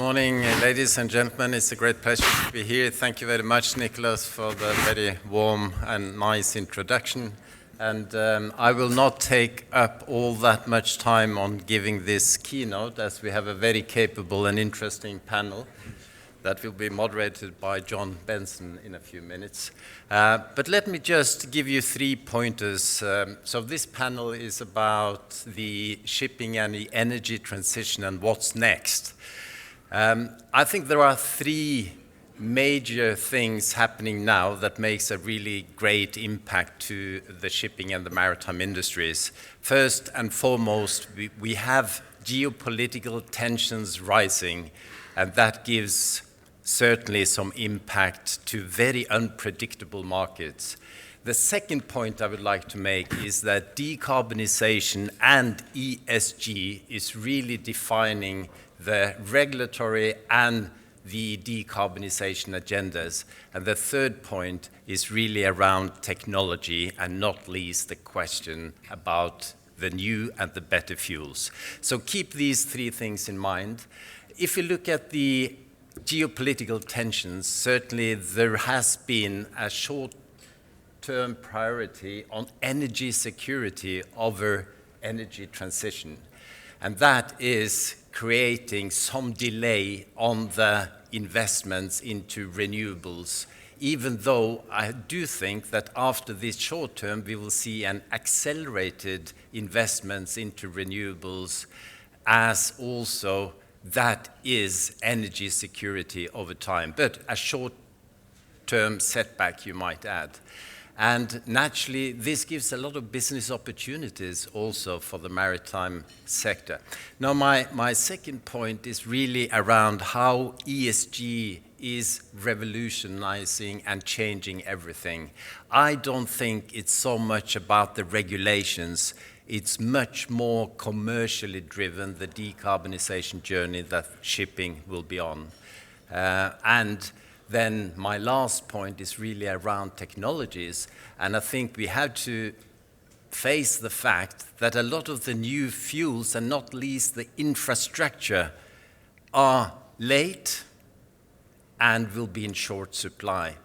morning, ladies and gentlemen. It's a great pleasure to be here. Thank you very much, Nicholas, for the very warm and nice introduction. And I will not take up all that much time on giving this keynote, as we have a very capable and interesting panel that will be moderated by John Benson in a few minutes. But let me just give you 3 pointers. So this panel is about the shipping and the energy transition and what's next. I think there are 3 major things happening now that makes a really great impact to the shipping and the maritime industries. First and foremost, we have geopolitical tensions rising, and that gives certainly some impact to very unpredictable markets. The second point I would like to make is that decarbonization and ESG is really defining the regulatory and the decarbonization agendas. And the third point is really around technology, and not least the question about the new and the better fuels. So keep these 3 things in mind. If you look at the geopolitical tensions, certainly there has been a short-term priority on energy security over energy transition. And that is creating some delay on the investments into renewables, even though I do think that after this short term, we will see an accelerated investments into renewables, as also that is energy security over time, but a short-term setback, you might add. And naturally, this gives a lot of business opportunities also for the maritime sector. Now, my second point is really around how ESG is revolutionizing and changing everything. I don't think it's so much about the regulations. It's much more commercially driven, the decarbonization journey that shipping will be on. And then my last point is really around technologies, and I think we have to face the fact that a lot of the new fuels, and not least the infrastructure, are late and will be in short supply.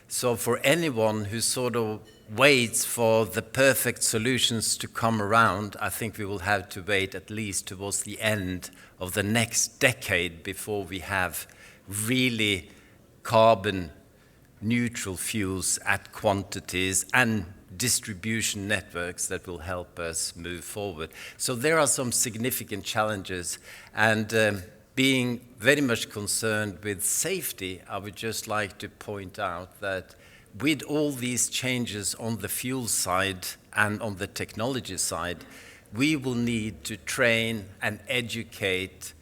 So for anyone who sort of waits for the perfect solutions to come around, I think we will have to wait at least towards the end of the next decade before we have really carbon neutral fuels at quantities and distribution networks that will help us move forward. So there are some significant challenges, and being very much concerned with safety, I would just like to point out that with all these changes on the fuel side and on the technology side, we will need to train and educate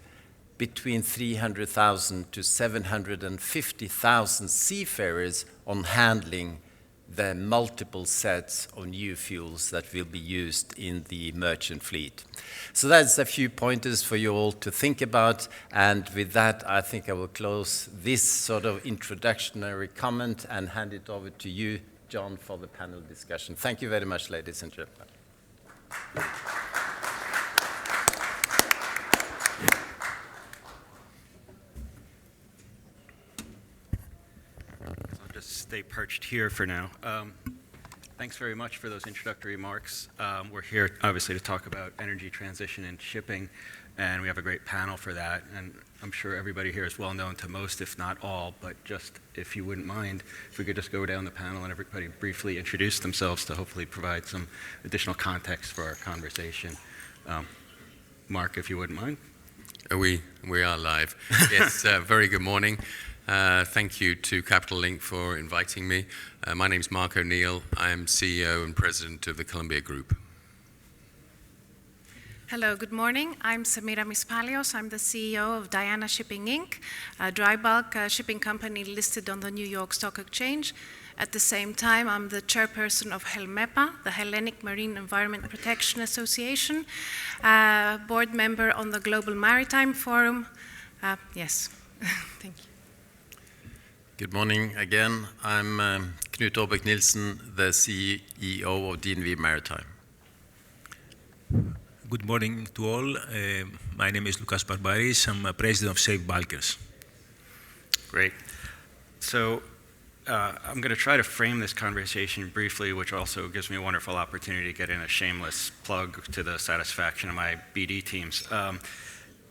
between 300,000 to 750,000 seafarers on handling the multiple sets of new fuels that will be used in the merchant fleet. So that's a few pointers for you all to think about, and with that I think I will close this sort of introductory comment and hand it over to you, John, for the panel discussion. Thank you very much, ladies and gentlemen. Stay perched here for now. Thanks very much for those introductory remarks. We're here obviously to talk about energy transition and shipping, and we have a great panel for that. And I'm sure everybody here is well known to most, if not all, but just if you wouldn't mind, if we could just go down the panel and everybody briefly introduce themselves to hopefully provide some additional context for our conversation. Mark, if you wouldn't mind. We are live. Yes, very good morning. Thank you to Capital Link for inviting me. My name is Mark O'Neill. I am CEO and President of the Columbia Group. Hello, good morning. I'm Semiramis Paliou. I'm the CEO of Diana Shipping Inc., a dry bulk shipping company listed on the New York Stock Exchange. At the same time, I'm the chairperson of HELMEPA, the Hellenic Marine Environment Protection Association, board member on the Global Maritime Forum. Yes, thank you. Good morning again. I'm Knut Ørbeck-Nilssen, the CEO of DNV Maritime. Good morning to all. My name is Loukas Barmparis. I'm president of Safe Bulkers. Great. So I'm going to try to frame this conversation briefly, which also gives me a wonderful opportunity to get in a shameless plug to the satisfaction of my BD teams.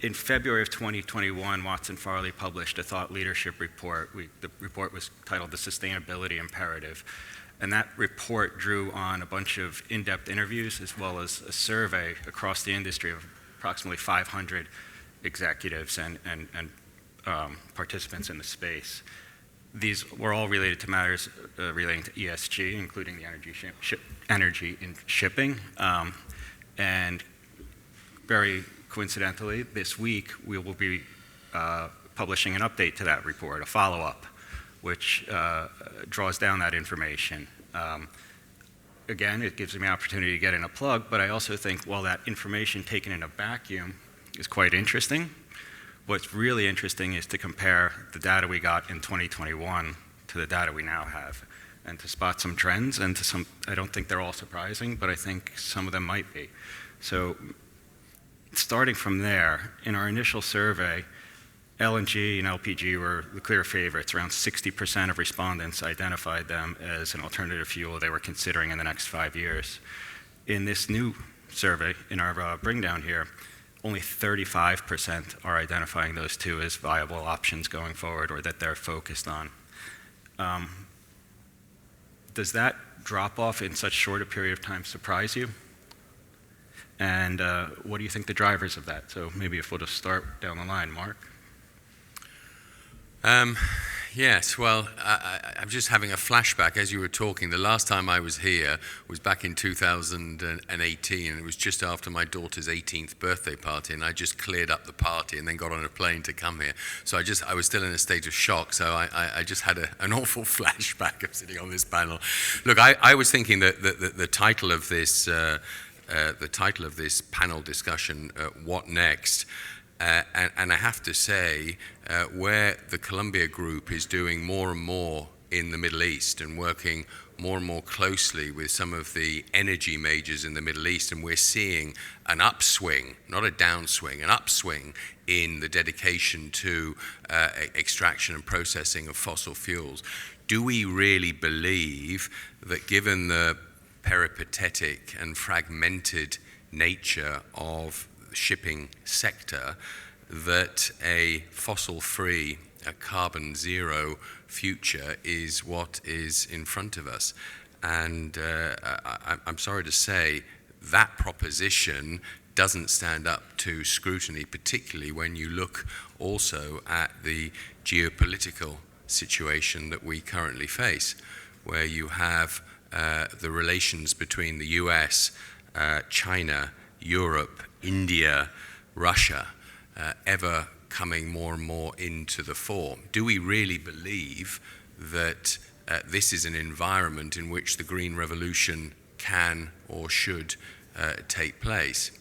In February of 2021, Watson Farley published a thought leadership report. The report was titled The Sustainability Imperative. And that report drew on a bunch of in-depth interviews as well as a survey across the industry of approximately 500 executives and participants in the space. These were all related to matters relating to ESG, including the energy in shipping. And very coincidentally, this week we will be publishing an update to that report, a follow-up, which draws down that information. Again, it gives me an opportunity to get in a plug, but I also think while that information taken in a vacuum is quite interesting, what's really interesting is to compare the data we got in 2021 to the data we now have, and to spot some trends, and to some, I don't think they're all surprising, but I think some of them might be. So starting from there, in our initial survey, LNG and LPG were the clear favorites. Around 60% of respondents identified them as an alternative fuel they were considering in the next 5 years. In this new survey, in our bring down here, only 35% are identifying those two as viable options going forward, or that they're focused on. Does that drop off in such short a period of time surprise you? And what do you think the drivers of that? So maybe if we'll just start down the line, Mark. Yes, well, I'm just having a flashback as you were talking. The last time I was here was back in 2018, and it was just after my daughter's 18th birthday party, and I just cleared up the party and then got on a plane to come here. So I was still in a state of shock, so I just had an awful flashback of sitting on this panel. Look, I was thinking that the title of this panel discussion, What Next? And I have to say, where the Columbia Group is doing more and more in the Middle East and working more and more closely with some of the energy majors in the Middle East, and we're seeing an upswing, not a downswing, an upswing in the dedication to extraction and processing of fossil fuels. Do we really believe that, given the peripatetic and fragmented nature of shipping sector, that a fossil-free, a carbon zero future is what is in front of us? And I'm sorry to say that proposition doesn't stand up to scrutiny, particularly when you look also at the geopolitical situation that we currently face, where you have the relations between the US, China, Europe, India, Russia, ever coming more and more into the fore. Do we really believe that this is an environment in which the green revolution can or should take place?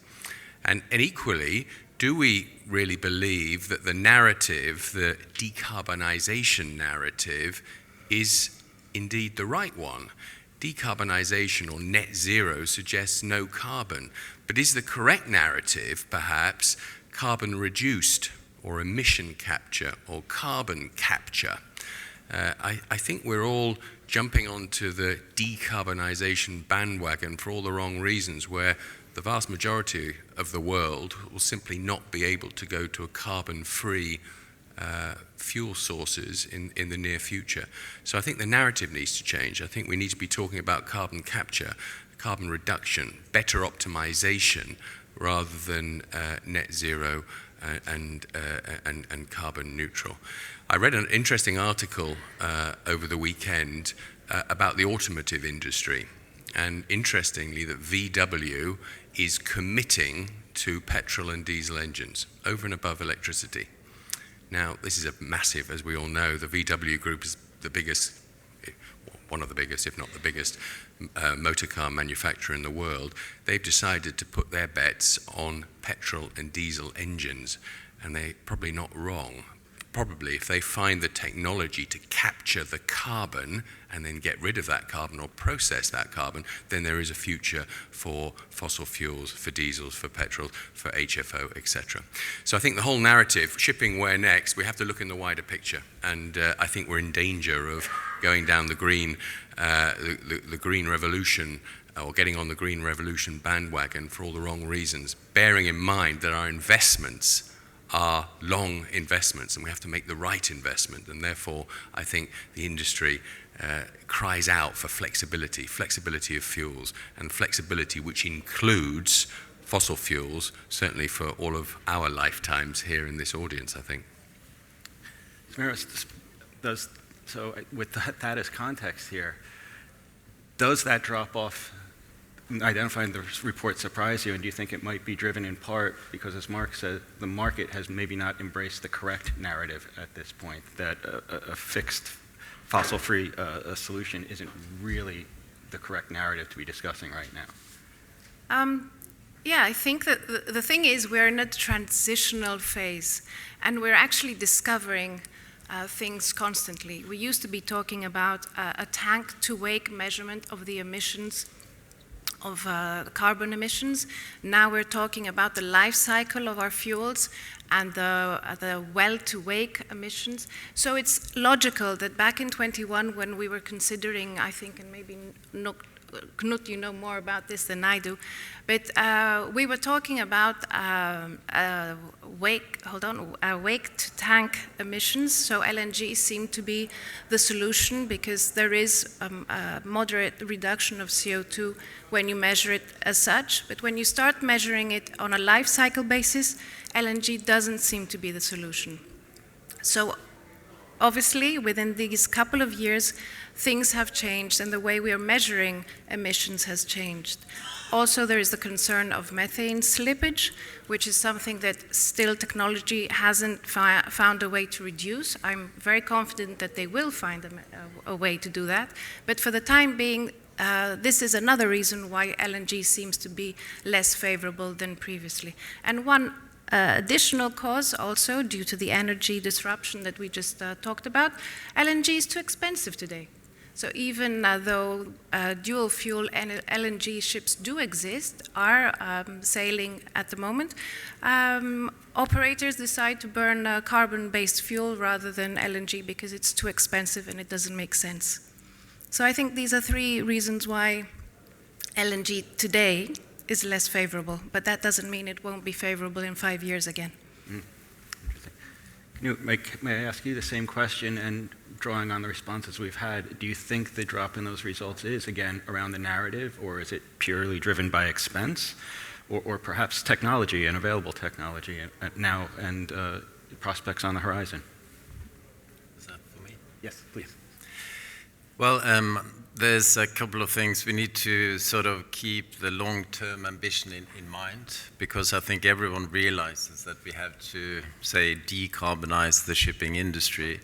And equally, do we really believe that the narrative, the decarbonization narrative, is indeed the right one? Decarbonization or net zero suggests no carbon, but is the correct narrative perhaps carbon reduced or emission capture or carbon capture? I think we're all jumping onto the decarbonization bandwagon for all the wrong reasons, where the vast majority of the world will simply not be able to go to a carbon-free fuel sources in the near future. So I think the narrative needs to change. I think we need to be talking about carbon capture, carbon reduction, better optimization, rather than net zero and carbon neutral. I read an interesting article over the weekend about the automotive industry, and interestingly that VW is committing to petrol and diesel engines over and above electricity. Now, this is a massive, as we all know, the VW Group is the biggest, one of the biggest, if not the biggest, motor car manufacturer in the world. They've decided to put their bets on petrol and diesel engines, and they're probably not wrong. probably, if they find the technology to capture the carbon and then get rid of that carbon or process that carbon, then there is a future for fossil fuels, for diesels, for petrol, for HFO, etc. So I think the whole narrative, shipping where next, we have to look in the wider picture. And I think we're in danger of going down the green revolution, or getting on the green revolution bandwagon for all the wrong reasons, bearing in mind that our investments are long investments and we have to make the right investment, and therefore I think the industry cries out for flexibility of fuels, and flexibility which includes fossil fuels, certainly for all of our lifetimes here in this audience, I think. So with that as context here, does that drop off, identifying the report, surprise you, and do you think it might be driven in part because, as Mark said, the market has maybe not embraced the correct narrative at this point, that a fixed fossil-free solution isn't really the correct narrative to be discussing right now? Yeah, I think that the thing is we're in a transitional phase, and we're actually discovering things constantly. We used to be talking about a tank-to-wake measurement of the emissions of carbon emissions. Now we're talking about the life cycle of our fuels and the well-to-wake emissions. So it's logical that back in 21, when we were considering, I think, and maybe Knut, you know more about this than I do, but we were talking about wake-to-tank emissions. So LNG seemed to be the solution because there is a moderate reduction of CO2 when you measure it as such. But when you start measuring it on a life cycle basis, LNG doesn't seem to be the solution. So obviously, within these couple of years, things have changed and the way we are measuring emissions has changed. Also, there is the concern of methane slippage, which is something that still technology hasn't found a way to reduce. I'm very confident that they will find a way to do that. But for the time being, this is another reason why LNG seems to be less favorable than previously. And one additional cause also, due to the energy disruption that we just talked about, LNG is too expensive today. So even though dual fuel LNG ships do exist, are sailing at the moment, operators decide to burn carbon-based fuel rather than LNG because it's too expensive and it doesn't make sense. So I think these are three reasons why LNG today is less favorable, but that doesn't mean it won't be favorable in 5 years again. Interesting. Knut, may I ask you the same question, and drawing on the responses we've had, do you think the drop in those results is, again, around the narrative, or is it purely driven by expense, or perhaps technology and available technology now and prospects on the horizon? Is that for me? Yes, please. Well, there's a couple of things. We need to sort of keep the long-term ambition in mind, because I think everyone realizes that we have to, say, decarbonize the shipping industry.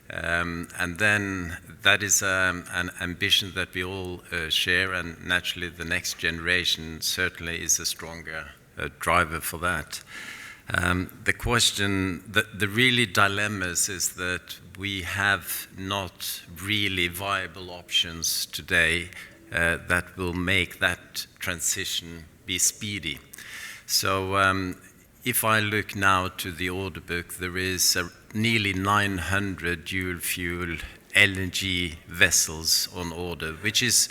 And then that is an ambition that we all share, and naturally the next generation certainly is a stronger driver for that. The question, the really dilemmas is that we have not really viable options today that will make that transition be speedy. So if I look now to the order book, there is nearly 900 dual fuel LNG vessels on order, which is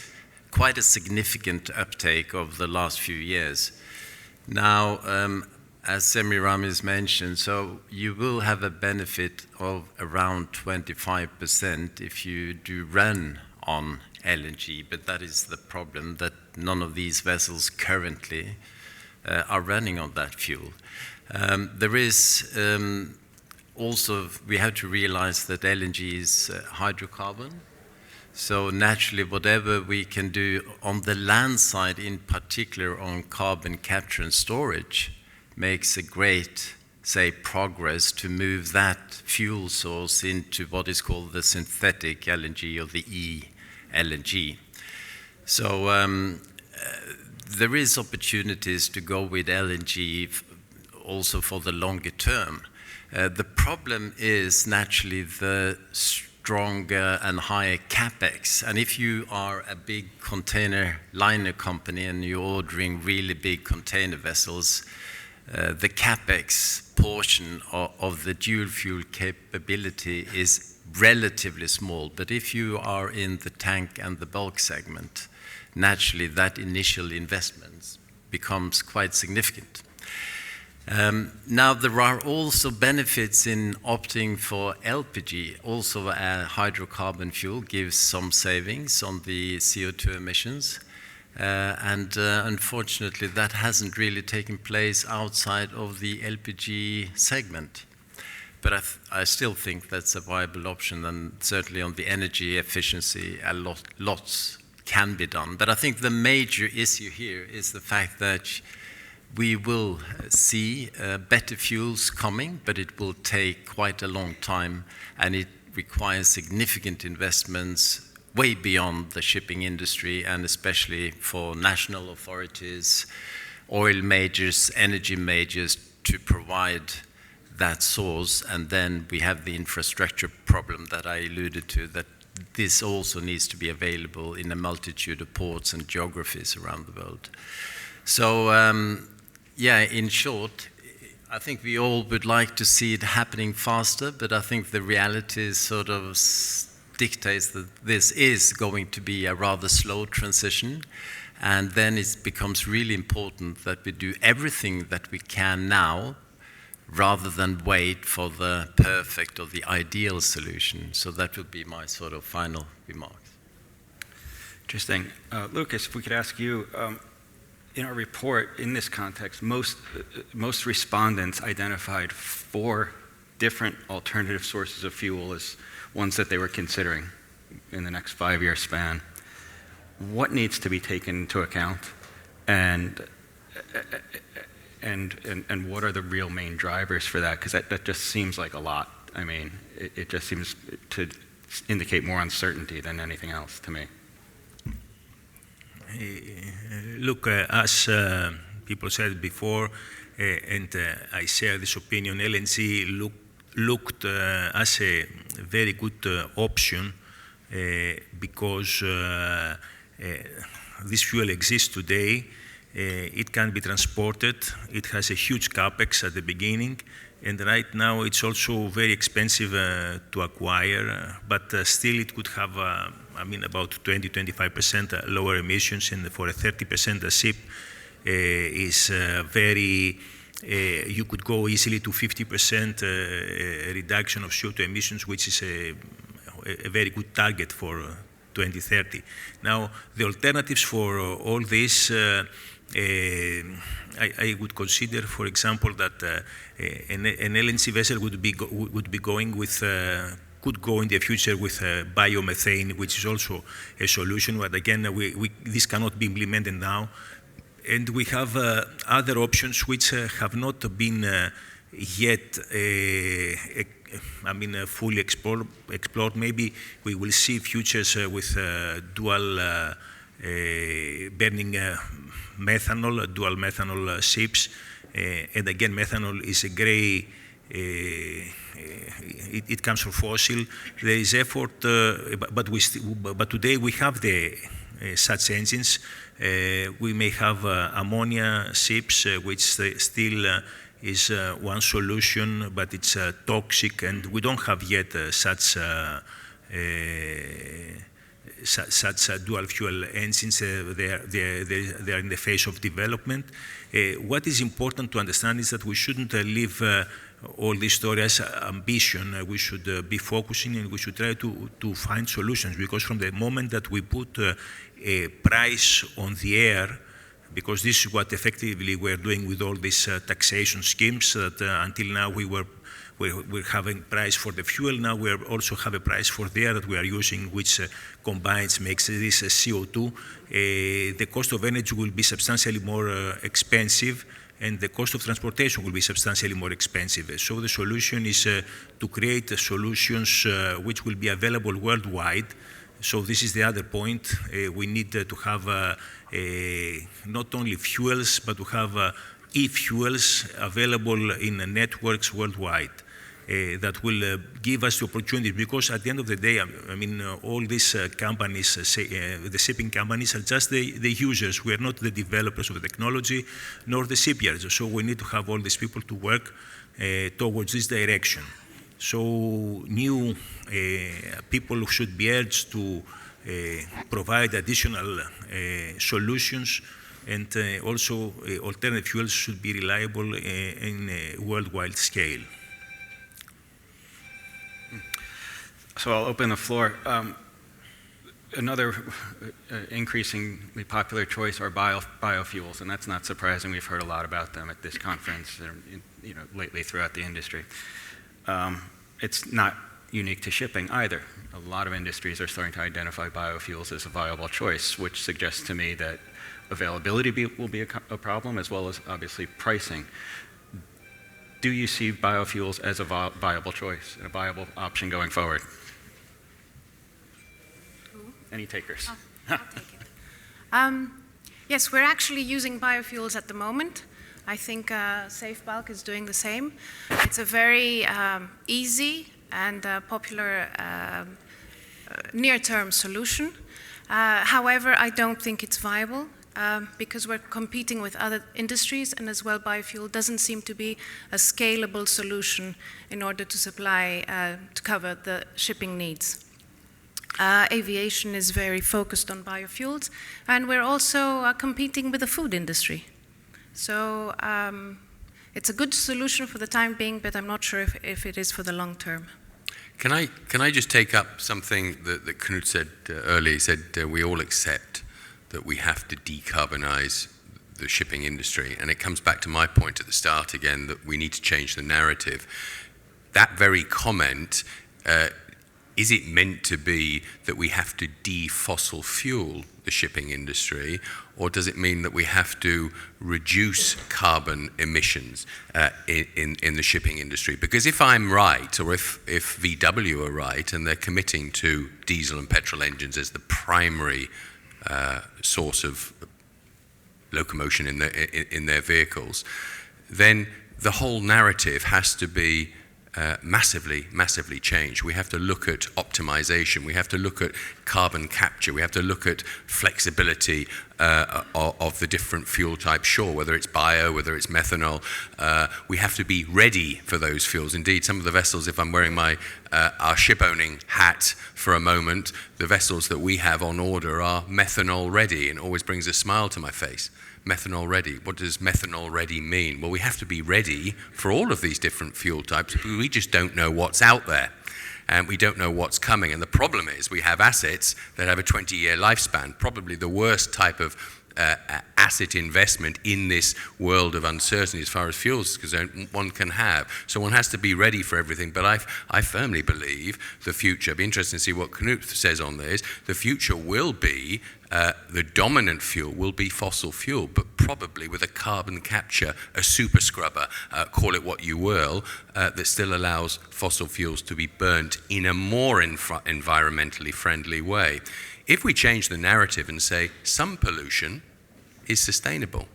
quite a significant uptake of the last few years. Now, as Semiramis mentioned, so you will have a benefit of around 25% if you do run on LNG, but that is the problem, that none of these vessels currently are running on that fuel. There is also, we have to realize that LNG is hydrocarbon. So naturally, whatever we can do on the land side, in particular on carbon capture and storage, makes a great, say, progress to move that fuel source into what is called the synthetic LNG, or the e-LNG. So there is opportunities to go with LNG also for the longer term. The problem is naturally the stronger and higher capex. And if you are a big container liner company and you're ordering really big container vessels, the capex portion of the dual fuel capability is relatively small. But if you are in the tank and the bulk segment, naturally that initial investment becomes quite significant. Now, there are also benefits in opting for LPG. Also, a hydrocarbon fuel gives some savings on the CO2 emissions. Unfortunately, that hasn't really taken place outside of the LPG segment. But I still think that's a viable option, and certainly on the energy efficiency, lots can be done. But I think the major issue here is the fact that we will see better fuels coming, but it will take quite a long time, and it requires significant investments way beyond the shipping industry, and especially for national authorities, oil majors, energy majors, to provide that source. And then we have the infrastructure problem that I alluded to, that this also needs to be available in a multitude of ports and geographies around the world. So, yeah, in short, I think we all would like to see it happening faster, but I think the reality sort of dictates that this is going to be a rather slow transition, and then it becomes really important that we do everything that we can now rather than wait for the perfect or the ideal solution. So that would be my sort of final remarks. Interesting. Loukas, if we could ask you, in our report, in this context, most respondents identified 4 different alternative sources of fuel as ones that they were considering in the next 5-year span. What needs to be taken into account, and what are the real main drivers for that? Because that just seems like a lot. I mean, it just seems to indicate more uncertainty than anything else to me. Look, as people said before, and I share this opinion, LNG looked as a very good option because this fuel exists today. It can be transported. It has a huge capex at the beginning, and right now it's also very expensive to acquire, but still it could have about 20-25% lower emissions, and for a 30% ship is very, you could go easily to 50% reduction of CO2 emissions, which is a very good target for 2030. Now, the alternatives for all this, I would consider, for example, that an LNG vessel would be going with could go in the future with biomethane, which is also a solution. But again, this cannot be implemented now. And we have other options which have not been yet fully explored. Maybe we will see futures with dual burning methanol, dual methanol ships. And again, methanol is a gray, it comes from fossil. There is effort, but today we have such engines. We may have ammonia ships, which still is one solution, but it's toxic, and we don't have yet such dual fuel engines. They are in the phase of development. What is important to understand is that we shouldn't leave all this story as ambition. We should be focusing, and we should try to find solutions, because from the moment that we put a price on the air, because this is what effectively we're doing with all these taxation schemes, that until now we're having price for the fuel. Now we also have a price for the air that we are using, which combines, makes this CO2. The cost of energy will be substantially more expensive, and the cost of transportation will be substantially more expensive. So the solution is to create solutions which will be available worldwide. So this is the other point. We need to have not only fuels, but to have e-fuels available in networks worldwide. that will give us the opportunity, because at the end of the day, I mean, all these companies, the shipping companies are just the users. We are not the developers of the technology, nor the shipyards. So we need to have all these people to work towards this direction. So new people should be urged to provide additional solutions, and also alternative fuels should be reliable in a worldwide scale. So I'll open the floor. Another increasingly popular choice are biofuels, and that's not surprising. We've heard a lot about them at this conference, lately throughout the industry. It's not unique to shipping either. A lot of industries are starting to identify biofuels as a viable choice, which suggests to me that availability will be a problem, as well as obviously pricing. Do you see biofuels as a viable choice, a viable option going forward? Any takers? I'll take it. Yes, we're actually using biofuels at the moment. I think Safe Bulk is doing the same. It's a very easy and popular near-term solution. However, I don't think it's viable because we're competing with other industries, and as well, biofuel doesn't seem to be a scalable solution in order to supply, to cover the shipping needs. Aviation is very focused on biofuels, and we're also competing with the food industry. So it's a good solution for the time being, but I'm not sure if it is for the long term. Can I just take up something that Knut said earlier? He said we all accept that we have to decarbonize the shipping industry, and it comes back to my point at the start again, that we need to change the narrative. That very comment, is it meant to be that we have to de-fossil fuel the shipping industry, or does it mean that we have to reduce carbon emissions in the shipping industry? Because if I'm right, or if VW are right, and they're committing to diesel and petrol engines as the primary source of locomotion in their vehicles, then the whole narrative has to be massively changed. We have to look at optimization. We have to look at carbon capture. We have to look at flexibility of the different fuel types. Sure, whether it's bio, whether it's methanol, we have to be ready for those fuels. Indeed, some of the vessels, if I'm wearing our ship owning hat for a moment, the vessels that we have on order are methanol ready, and it always brings a smile to my face. Methanol ready. What does methanol ready mean? Well, we have to be ready for all of these different fuel types, but we just don't know what's out there, and we don't know what's coming. And the problem is we have assets that have a 20-year lifespan, probably the worst type of asset investment in this world of uncertainty as far as fuels one can have. So one has to be ready for everything. But I firmly believe the future, it'll be interesting to see what Knut says on this, the future will be, the dominant fuel will be fossil fuel, but probably with a carbon capture, a super scrubber, call it what you will, that still allows fossil fuels to be burnt in a more environmentally friendly way. If we change the narrative and say some pollution is sustainable,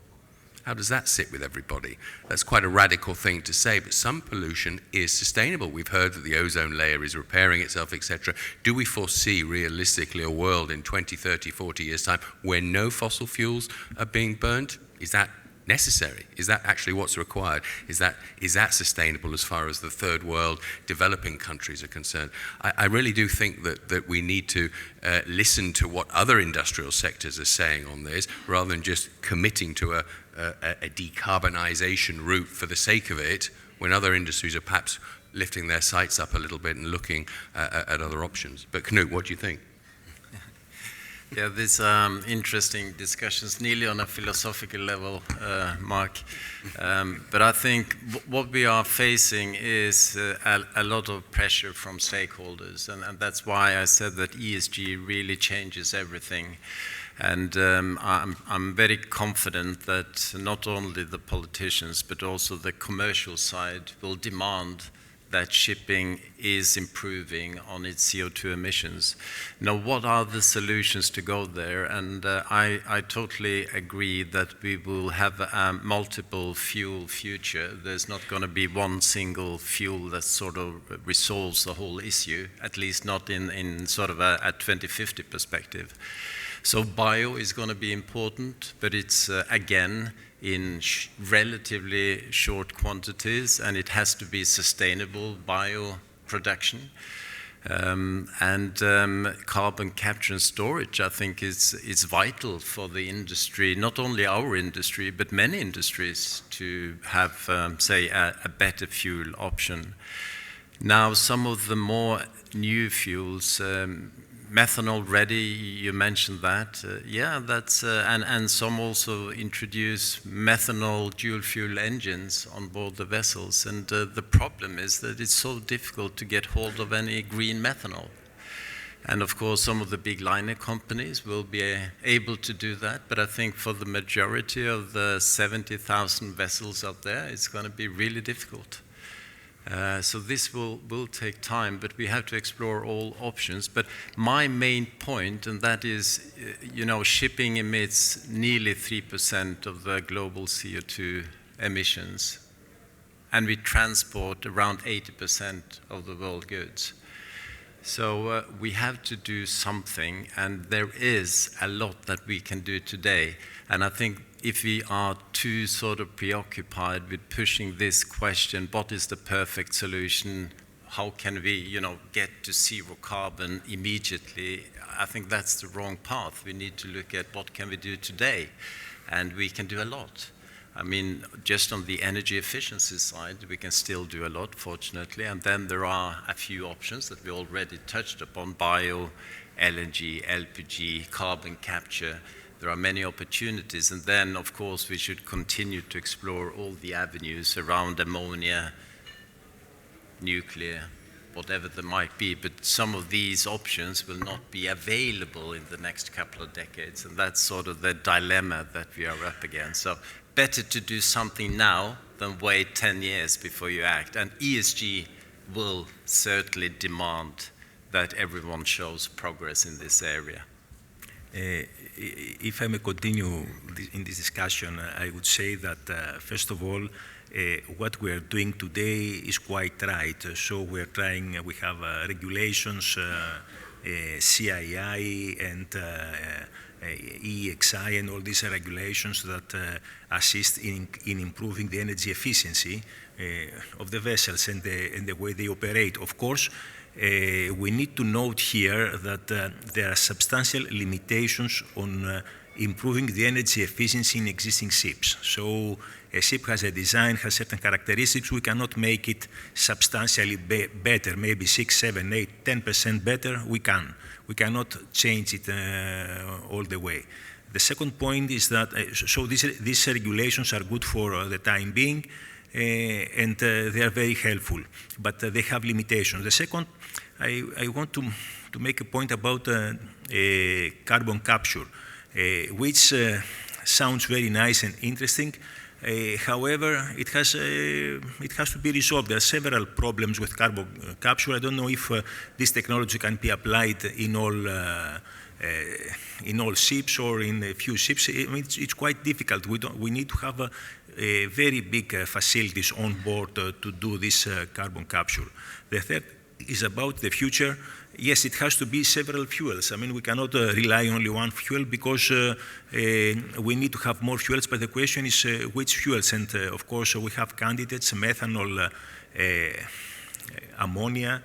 how does that sit with everybody? That's quite a radical thing to say, but some pollution is sustainable. We've heard that the ozone layer is repairing itself, etc. Do we foresee realistically a world in 20, 30, 40 years' time where no fossil fuels are being burnt? Is that necessary? Is that actually what's required? Is that sustainable as far as the third world developing countries are concerned? I really do think that we need to listen to what other industrial sectors are saying on this, rather than just committing to a decarbonization route for the sake of it, when other industries are perhaps lifting their sights up a little bit and looking at other options. But Knut, what do you think? Yeah, these interesting discussions, nearly on a philosophical level, Mark. But I think what we are facing is a lot of pressure from stakeholders, and that's why I said that ESG really changes everything. And I'm very confident that not only the politicians, but also the commercial side will demand that shipping is improving on its CO2 emissions. Now, what are the solutions to go there? And I totally agree that we will have a multiple fuel future. There's not going to be one single fuel that sort of resolves the whole issue, at least not in sort of a 2050 perspective. So bio is going to be important, but it's, again, in relatively short quantities, and it has to be sustainable bio production. Carbon capture and storage, I think, is vital for the industry, not only our industry, but many industries, to have, say, a better fuel option. Now, some of the more new fuels, methanol ready, you mentioned that. Yeah, that's, and some also introduce methanol dual fuel engines on board the vessels. And the problem is that it's so difficult to get hold of any green methanol. And of course, some of the big liner companies will be able to do that. But I think for the majority of the 70,000 vessels out there, it's going to be really difficult. So this will take time, but we have to explore all options. But my main point, and that is, shipping emits nearly 3% of the global CO2 emissions, and we transport around 80% of the world goods. So we have to do something, and there is a lot that we can do today. And I think if we are too sort of preoccupied with pushing this question, what is the perfect solution? How can we, get to zero carbon immediately? I think that's the wrong path. We need to look at what can we do today, and we can do a lot. I mean, just on the energy efficiency side, we can still do a lot, fortunately. And then there are a few options that we already touched upon: bio, LNG, LPG, carbon capture. There are many opportunities, and then, of course, we should continue to explore all the avenues around ammonia, nuclear, whatever there might be. But some of these options will not be available in the next couple of decades, and that's sort of the dilemma that we are up against. So better to do something now than wait 10 years before you act. And ESG will certainly demand that everyone shows progress in this area. If I may continue in this discussion, I would say that, first of all, what we are doing today is quite right. So we have regulations, CII and EEXI, and all these regulations that assist in improving the energy efficiency of the vessels and the way they operate. Of course, we need to note here that there are substantial limitations on improving the energy efficiency in existing ships. So a ship has a design, has certain characteristics. We cannot make it substantially better, maybe 6, 7, 8, 10% better. We cannot change it all the way. The second point is that, so these regulations are good for the time being, and they are very helpful, but they have limitations. The second, I want to make a point about carbon capture, which sounds very nice and interesting. However, it has to be resolved. There are several problems with carbon capture. I don't know if this technology can be applied in all ships or in a few ships. I mean, it's quite difficult. We need to have very big facilities on board to do this carbon capture. The third is about the future. Yes, it has to be several fuels. I mean, we cannot rely only on one fuel because we need to have more fuels, but the question is which fuels. And of course, we have candidates, methanol, ammonia,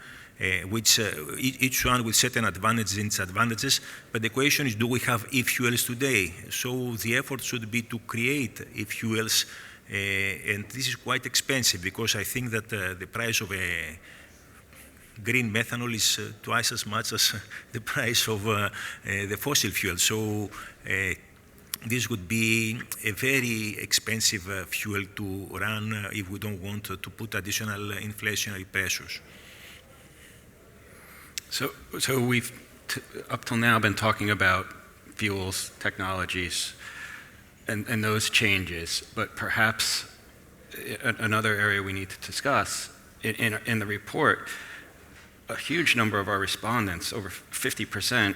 which each one with certain advantages and disadvantages. But the question is, do we have e-fuels today? So the effort should be to create e-fuels, and this is quite expensive because I think that the price of a green methanol is twice as much as the price of the fossil fuel. So this would be a very expensive fuel to run if we don't want to put additional inflationary pressures. So we've up till now been talking about fuels, technologies, and those changes, but perhaps another area we need to discuss in the report, a huge number of our respondents, over 50%,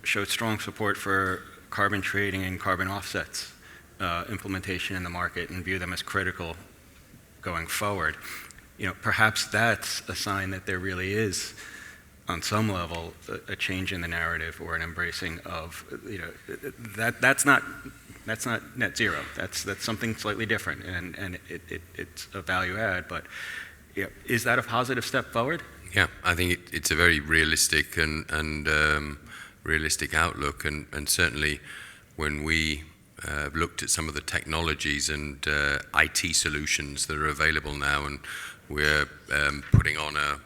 showed strong support for carbon trading and carbon offsets implementation in the market and view them as critical going forward. Perhaps that's a sign that there really is, on some level, a change in the narrative or an embracing of, that's not net zero. That's something slightly different, and it's a value add. But is that a positive step forward? Yeah, I think it's a very realistic and realistic outlook, and certainly when we looked at some of the technologies and IT solutions that are available now, and we're putting on a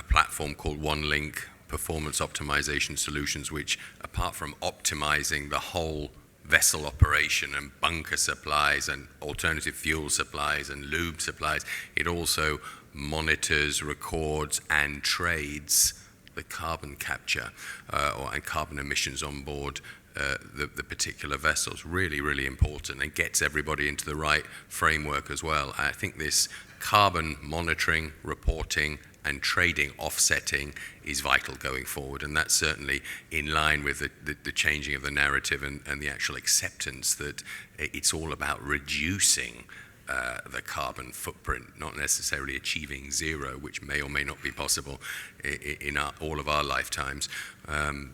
platform called OneLink Performance Optimization Solutions, which, apart from optimizing the whole vessel operation and bunker supplies and alternative fuel supplies and lube supplies, it also monitors, records, and trades the carbon capture and carbon emissions on board the particular vessels. Really, really important, and gets everybody into the right framework as well. I think this carbon monitoring, reporting, and trading offsetting is vital going forward, and that's certainly in line with the changing of the narrative and the actual acceptance that it's all about reducing the carbon footprint, not necessarily achieving zero, which may or may not be possible in all of our lifetimes,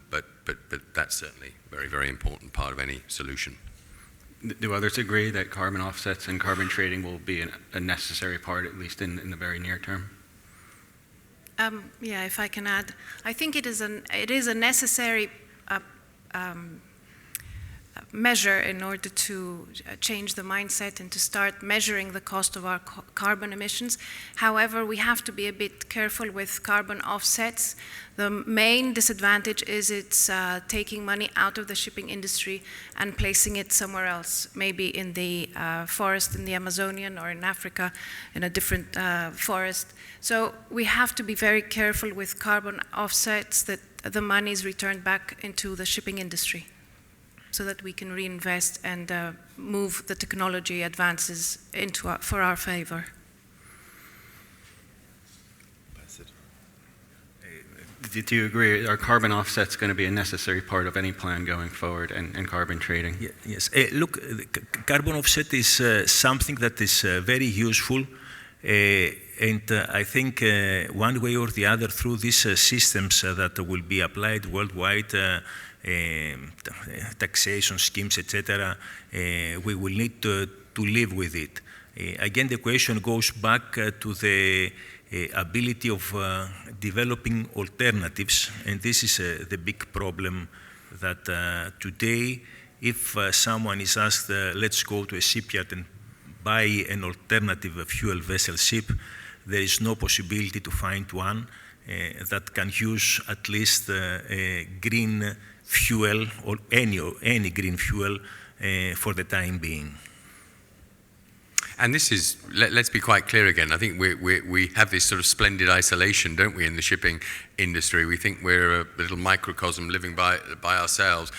but that's certainly a very, very important part of any solution. Do others agree that carbon offsets and carbon trading will be a necessary part, at least in the very near term? Yeah, if I can add, I think it is a necessary measure in order to change the mindset and to start measuring the cost of our carbon emissions. However, we have to be a bit careful with carbon offsets. The main disadvantage is it's taking money out of the shipping industry and placing it somewhere else, maybe in the forest in the Amazonian or in Africa in a different forest. So we have to be very careful with carbon offsets, that the money is returned back into the shipping industry, so that we can reinvest and move the technology advances for our favor. Do you agree? Are carbon offsets going to be a necessary part of any plan going forward, and carbon trading? Yeah, yes. Look, carbon offset is something that is very useful, and I think one way or the other, through these systems that will be applied worldwide, taxation schemes, etc., we will need to live with it. Again, the question goes back to the ability of developing alternatives, and this is the big problem that today, if someone is asked, let's go to a shipyard and buy an alternative fuel vessel ship, there is no possibility to find one that can use at least green fuel or any green fuel for the time being. And this is, let's be quite clear again, I think we have this sort of splendid isolation, don't we, in the shipping industry? We think we're a little microcosm living by ourselves.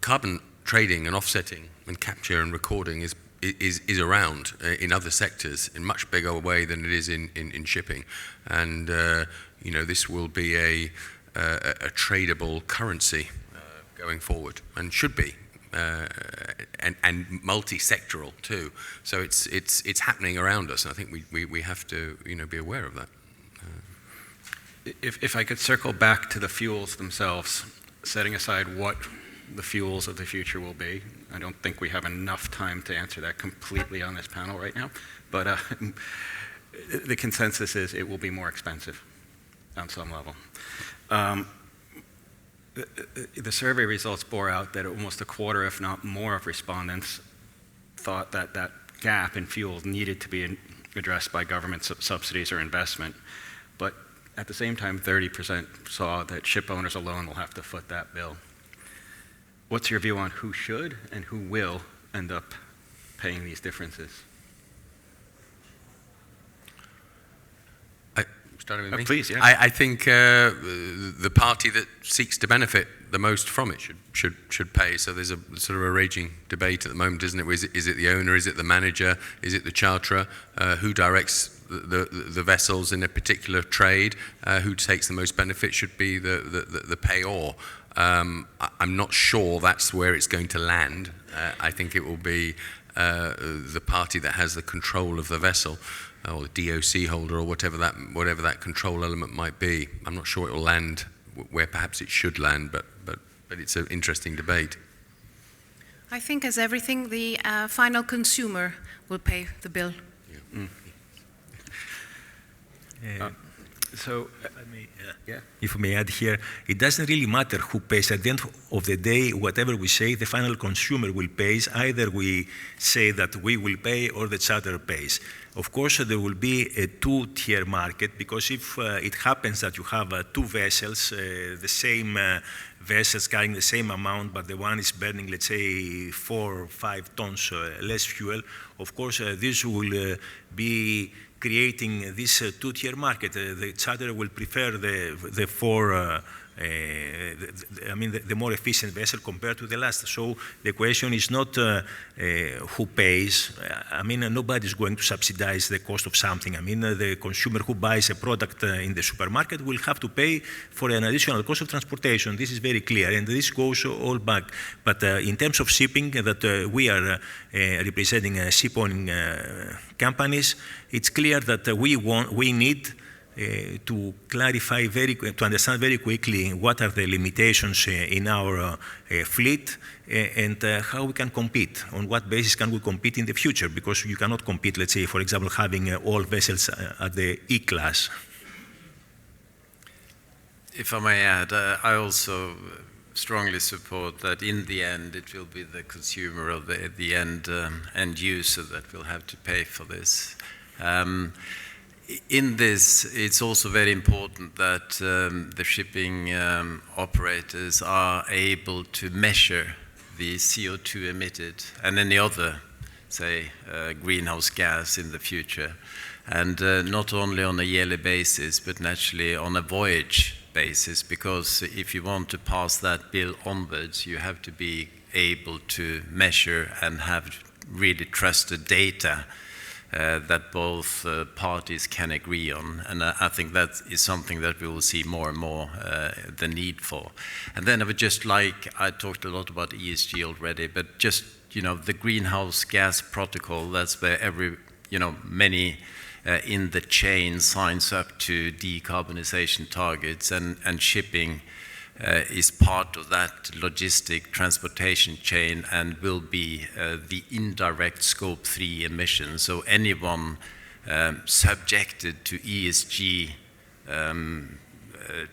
Carbon trading and offsetting and capture and recording is around in other sectors in much bigger way than it is in shipping. And this will be a tradable currency going forward, and should be. And multi-sectoral too. So it's happening around us, and I think we have to be aware of that. If I could circle back to the fuels themselves, setting aside what the fuels of the future will be. I don't think we have enough time to answer that completely on this panel right now, but the consensus is it will be more expensive on some level. The survey results bore out that almost a quarter, if not more, of respondents thought that that gap in fuel needed to be addressed by government subsidies or investment. But at the same time, 30% saw that ship owners alone will have to foot that bill. What's your view on who should and who will end up paying these differences? Starting with me? Please, yeah. I think the party that seeks to benefit the most from it should pay. So there's a sort of a raging debate at the moment, isn't it? Is it the owner? Is it the manager? Is it the charterer? Who directs the vessels in a particular trade? Who takes the most benefit should be the payor. I'm not sure that's where it's going to land. I think it will be the party that has the control of the vessel, or the DOC holder, or whatever that control element might be. I'm not sure it will land where perhaps it should land, but it's an interesting debate. I think, as everything, the final consumer will pay the bill. So, if I may add here, it doesn't really matter who pays. At the end of the day, whatever we say, the final consumer will pay. Either we say that we will pay or the charterer pays. Of course, there will be a two-tier market, because if it happens that you have two vessels, the same vessels carrying the same amount, but the one is burning, let's say, 4 or 5 tons less fuel, of course, this will be creating this two-tier market. The charterer will prefer the more efficient vessel compared to the last. So the question is not who pays. I mean, nobody is going to subsidize the cost of something. I mean, the consumer who buys a product in the supermarket will have to pay for an additional cost of transportation. This is very clear, and this goes all back. But in terms of shipping, that we are representing ship-owning companies, it's clear that we need to clarify to understand very quickly what are the limitations in our fleet and how we can compete. On what basis can we compete in the future? Because you cannot compete, let's say, for example, having all vessels at the E-class. If I may add, I also strongly support that in the end it will be the consumer or the end user that will have to pay for this. In this, it's also very important that the shipping operators are able to measure the CO2 emitted and any other, say, greenhouse gas in the future. And not only on a yearly basis, but naturally on a voyage basis, because if you want to pass that bill onwards, you have to be able to measure and have really trusted data that both parties can agree on. And I think that is something that we will see more and more the need for. And then I would just I talked a lot about ESG already, but just, the greenhouse gas protocol, that's where many in the chain signs up to decarbonization targets, and shipping is part of that logistic transportation chain and will be the indirect Scope 3 emissions. So anyone subjected to ESG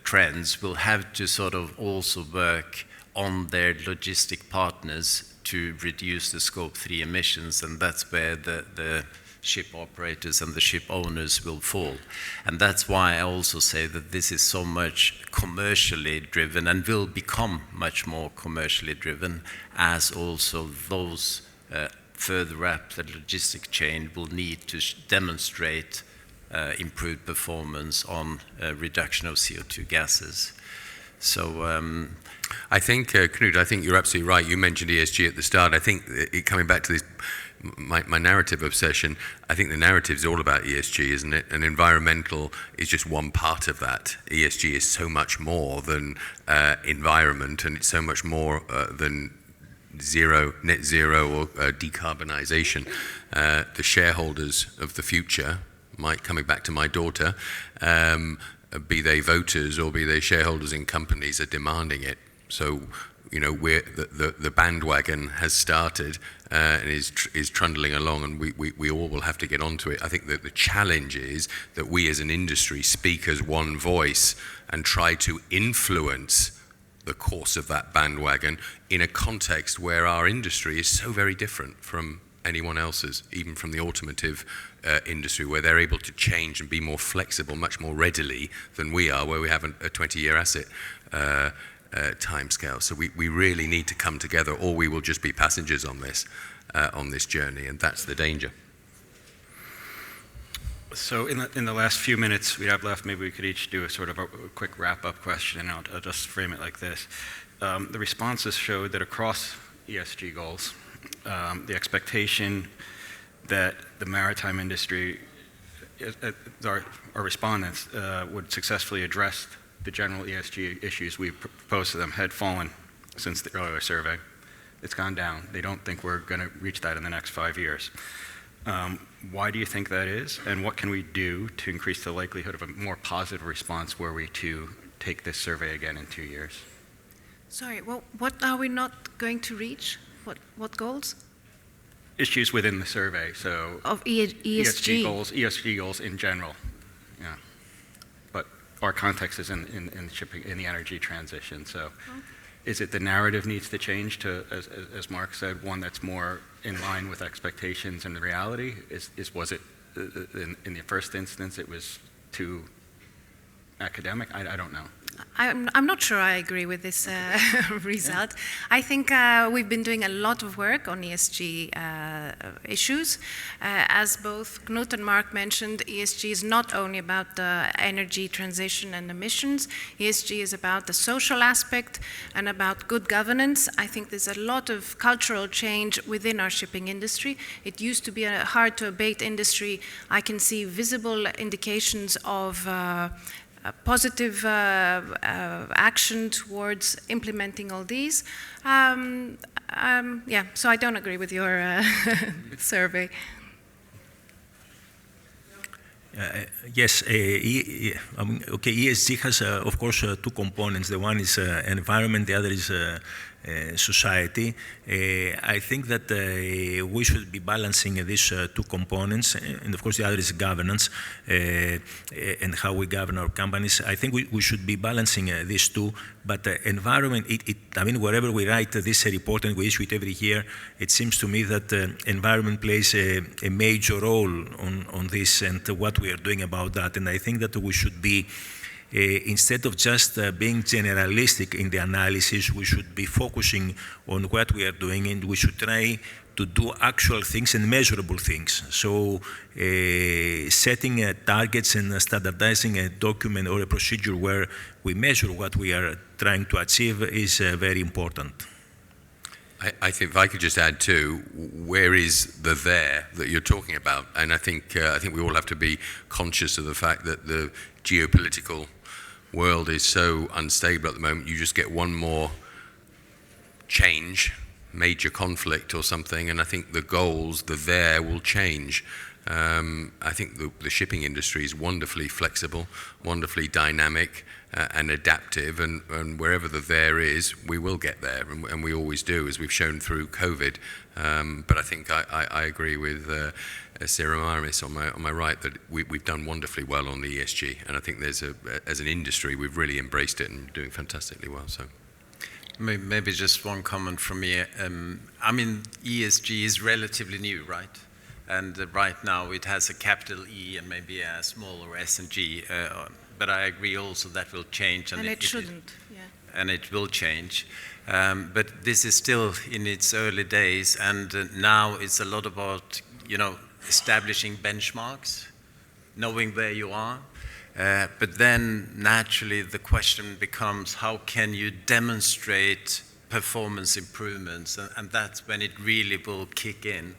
trends will have to sort of also work on their logistic partners to reduce the Scope 3 emissions, and that's where the ship operators and the ship owners will fall. And that's why I also say that this is so much commercially driven and will become much more commercially driven, as also those further up the logistic chain will need to demonstrate improved performance on reduction of CO2 gases. So I think, Knut, I think you're absolutely right. You mentioned ESG at the start. I think coming back to this, my narrative obsession, I think the narrative is all about ESG, isn't it? And environmental is just one part of that. ESG is so much more than environment, and it's so much more than net zero or decarbonization. The shareholders of the future, coming back to my daughter, be they voters or be they shareholders in companies, are demanding it. So, the bandwagon has started and is trundling along, and we all will have to get onto it. I think that the challenge is that we as an industry speak as one voice and try to influence the course of that bandwagon in a context where our industry is so very different from anyone else's, even from the automotive industry, where they're able to change and be more flexible much more readily than we are, where we have a 20-year asset timescale. So we really need to come together, or we will just be passengers on this journey, and that's the danger. So in the last few minutes we have left, maybe we could each do a sort of a quick wrap-up question, and I'll just frame it like this. the responses showed that across ESG goals, the expectation that the maritime industry, our respondents, would successfully address the general ESG issues we proposed to them had fallen since the earlier survey. It's gone down. They don't think we're going to reach that in the next 5 years. Why do you think that is? And what can we do to increase the likelihood of a more positive response were we to take this survey again in 2 years? Sorry, what are we not going to reach? What goals? Issues within the survey, so Of ESG? ESG goals in general, yeah. But our context is in shipping, in the energy transition, so is it the narrative needs to change to, as Mark said, one that's more in line with expectations and the reality? Was it, in the first instance, it was too academic? I don't know. I'm not sure I agree with this result. I think we've been doing a lot of work on ESG issues. As both Knut and Mark mentioned, ESG is not only about the energy transition and emissions. ESG is about the social aspect and about good governance. I think there's a lot of cultural change within our shipping industry. It used to be a hard to abate industry. I can see visible indications of positive action towards implementing all these. Yeah, so I don't agree with your survey. Yes, okay, ESG has, of course, two components. The one is environment, the other is society. I think that we should be balancing these two components, and of course the other is governance and how we govern our companies. I think we should be balancing these two, but environment, I mean, wherever we write this report and we issue it every year, it seems to me that environment plays a major role on this and what we are doing about that, and I think that we should be instead of just being generalistic in the analysis, we should be focusing on what we are doing, and we should try to do actual things and measurable things. So setting targets and standardizing a document or a procedure where we measure what we are trying to achieve is very important. I think if I could just add too, where is the there that you're talking about? And I think we all have to be conscious of the fact that the geopolitical world is so unstable at the moment. You just get one more change, major conflict or something, and I think the goals, the there will change. I think the shipping industry is wonderfully flexible, wonderfully dynamic and adaptive, and wherever the there is, we will get there, and we always do, as we've shown through COVID. But I think I agree with Semiramis on my right that we've done wonderfully well on the ESG, and I think there's as an industry we've really embraced it and doing fantastically well. So maybe just one comment from me. I mean, ESG is relatively new, right? And right now it has a capital E and maybe a smaller S and G. But I agree also that will change. And it shouldn't, yeah. And it will change. But this is still in its early days, and now it's a lot about, establishing benchmarks, knowing where you are. But then naturally the question becomes, how can you demonstrate performance improvements? And that's when it really will kick in.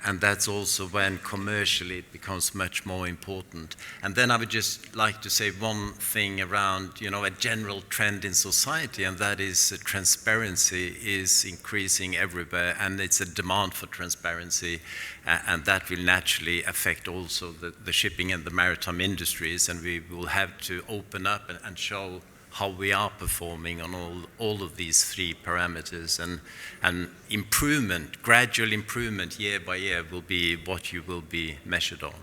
And that's also when commercially it becomes much more important. And then I would just like to say one thing around, a general trend in society, and that is transparency is increasing everywhere, and it's a demand for transparency, and that will naturally affect also the shipping and the maritime industries, and we will have to open up and show how we are performing on all of these three parameters, and improvement, gradual improvement year by year will be what you will be measured on.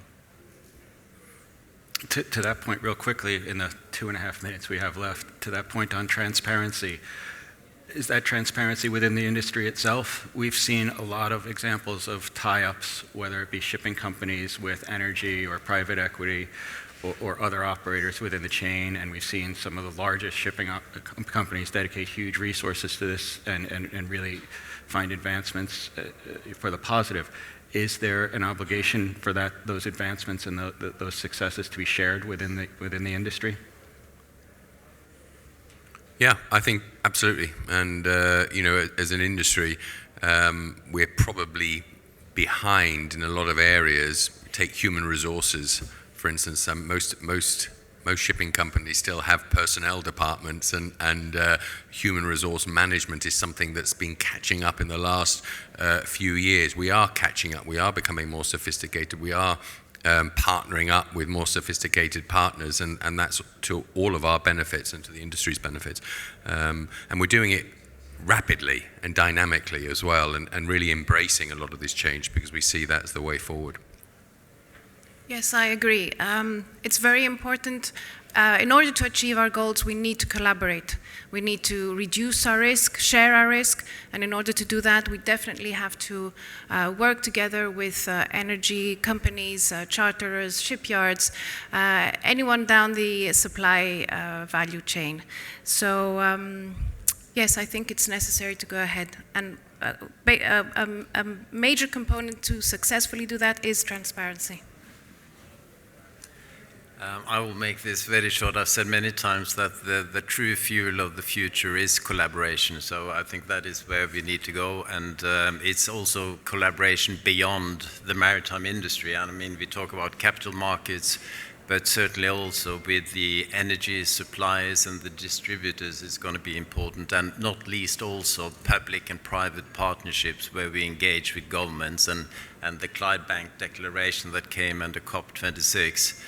To that point, real quickly, in the 2.5 minutes we have left, to that point on transparency, is that transparency within the industry itself? We've seen a lot of examples of tie-ups, whether it be shipping companies with energy or private equity, or other operators within the chain, and we've seen some of the largest shipping companies dedicate huge resources to this and really find advancements for the positive. Is there an obligation for those advancements and those successes to be shared within the industry? Yeah, I think absolutely. And, as an industry, we're probably behind in a lot of areas. Take human resources, for instance. Most shipping companies still have personnel departments, and human resource management is something that's been catching up in the last few years. We are catching up. We are becoming more sophisticated. We are partnering up with more sophisticated partners, and that's to all of our benefits and to the industry's benefits. And we're doing it rapidly and dynamically as well, and really embracing a lot of this change because we see that as the way forward. Yes, I agree. It's very important. In order to achieve our goals, we need to collaborate. We need to reduce our risk, share our risk, and in order to do that, we definitely have to work together with energy companies, charterers, shipyards, anyone down the supply value chain. So, yes, I think it's necessary to go ahead. And a major component to successfully do that is transparency. I will make this very short. I've said many times that the true fuel of the future is collaboration. So I think that is where we need to go. And it's also collaboration beyond the maritime industry. And I mean, we talk about capital markets, but certainly also with the energy suppliers and the distributors is going to be important. And not least also public and private partnerships where we engage with governments. And the Clydebank Declaration that came under COP26,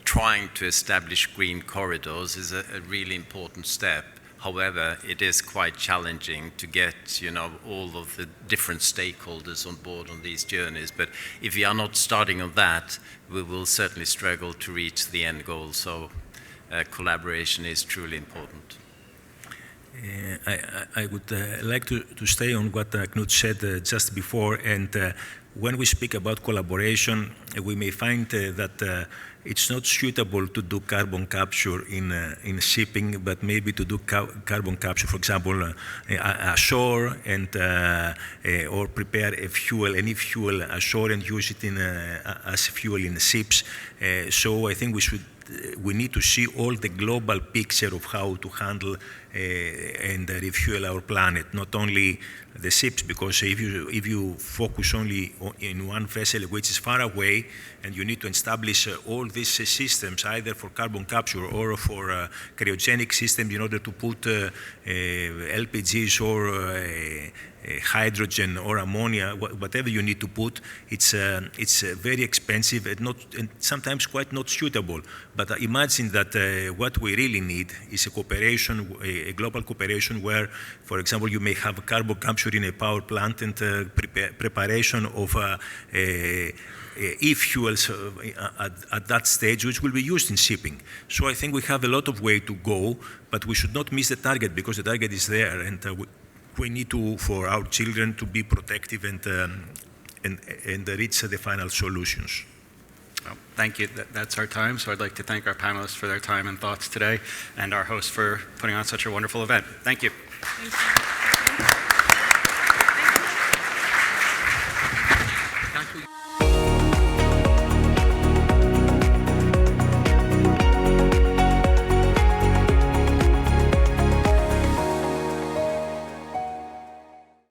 trying to establish green corridors is a really important step. However, it is quite challenging to get, all of the different stakeholders on board on these journeys. But if we are not starting on that, we will certainly struggle to reach the end goal. So collaboration is truly important. I would like to stay on what Knut said just before. And when we speak about collaboration, we may find that it's not suitable to do carbon capture in shipping, but maybe to do carbon capture, for example, ashore, and or prepare a fuel, any fuel ashore, and use it as fuel in ships. So I think we need to see all the global picture of how to handle and refuel our planet, not only the ships, because if you focus only in one vessel which is far away, and you need to establish all these systems either for carbon capture or for cryogenic systems in order to put LPGs or hydrogen or ammonia, whatever you need to put, it's very expensive and sometimes quite not suitable. But imagine that what we really need is a cooperation, a global cooperation where, for example, you may have carbon capture in a power plant and preparation of e-fuels at that stage, which will be used in shipping. So I think we have a lot of way to go, but we should not miss the target because the target is there, and we need to, for our children, to be protective and reach the final solutions. Well, thank you. That's our time. So I'd like to thank our panelists for their time and thoughts today, and our hosts for putting on such a wonderful event. Thank you. Thank you.